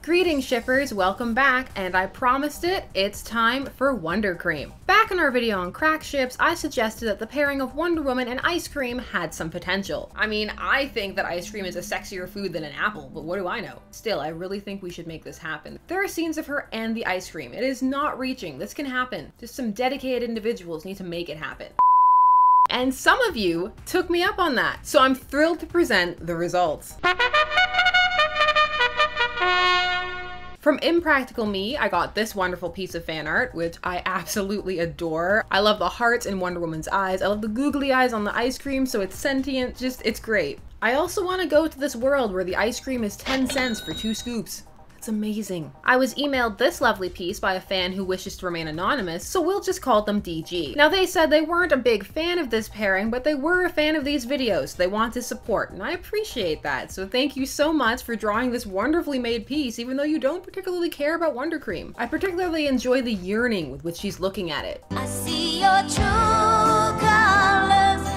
Greetings shippers, welcome back, and I promised it, it's time for WonderCream. Back in our video on crack ships, I suggested that the pairing of Wonder Woman and ice cream had some potential. I mean, I think that ice cream is a sexier food than an apple, but what do I know? Still, I really think we should make this happen. There are scenes of her and the ice cream. It is not reaching. This can happen. Just some dedicated individuals need to make it happen. And some of you took me up on that, so I'm thrilled to present the results. From Impractical Me, I got this wonderful piece of fan art, which I absolutely adore. I love the hearts in Wonder Woman's eyes. I love the googly eyes on the ice cream, so it's sentient. It's great. I also want to go to this world where the ice cream is 10 cents for 2 scoops. It's amazing. I was emailed this lovely piece by a fan who wishes to remain anonymous, so we'll just call them DG. Now they said they weren't a big fan of this pairing, but they were a fan of these videos. They want to support, and I appreciate that. So thank you so much for drawing this wonderfully made piece, even though you don't particularly care about WonderCream. I particularly enjoy the yearning with which she's looking at it. I see your true colors,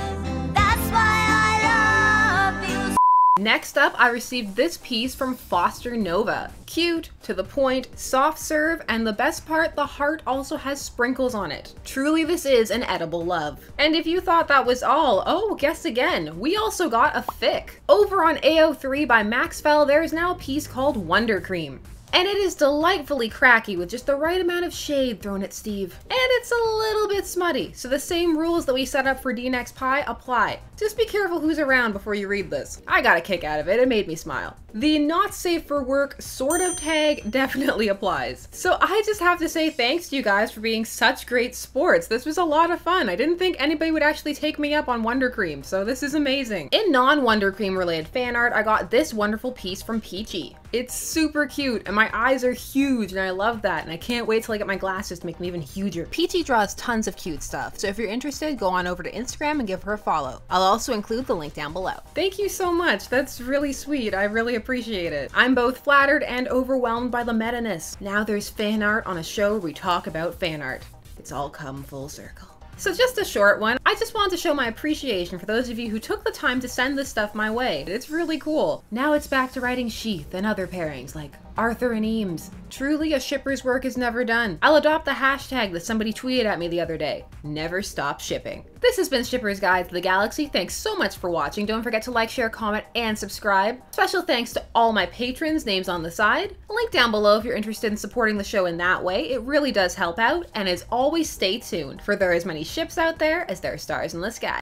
that's why I love you. Next up, I received this piece from Foster Nova. Cute, to the point, soft serve, and the best part, the heart also has sprinkles on it. Truly, this is an edible love. And if you thought that was all, oh, guess again, we also got a fic. Over on AO3 by Maxwell, there is now a piece called WonderCream. And it is delightfully cracky with just the right amount of shade thrown at Steve. And it's a little bit smutty, so the same rules that we set up for D-Next Pie apply. Just be careful who's around before you read this. I got a kick out of it, it made me smile. The not safe for work sort of tag definitely applies. So I just have to say thanks to you guys for being such great sports. This was a lot of fun. I didn't think anybody would actually take me up on WonderCream, so this is amazing. In non-WonderCream related fan art, I got this wonderful piece from Peachy. It's super cute, and my eyes are huge, and I love that, and I can't wait till I get my glasses to make me even huger. Peachy draws tons of cute stuff, so if you're interested, go on over to Instagram and give her a follow. I'll also include the link down below. Thank you so much, that's really sweet, I really appreciate it. I'm both flattered and overwhelmed by the meta-ness. Now there's fan art on a show where we talk about fan art. It's all come full circle. So just a short one, I just wanted to show my appreciation for those of you who took the time to send this stuff my way. It's really cool. Now it's back to writing Sheath and other pairings like Arthur and Eames. Truly, a shipper's work is never done. I'll adopt the hashtag that somebody tweeted at me the other day. Never stop shipping. This has been Shipper's Guide to the Galaxy. Thanks so much for watching. Don't forget to like, share, comment, and subscribe. Special thanks to all my patrons, names on the side. Link down below if you're interested in supporting the show in that way. It really does help out. And as always, stay tuned, for there are as many ships out there as there are stars in the sky.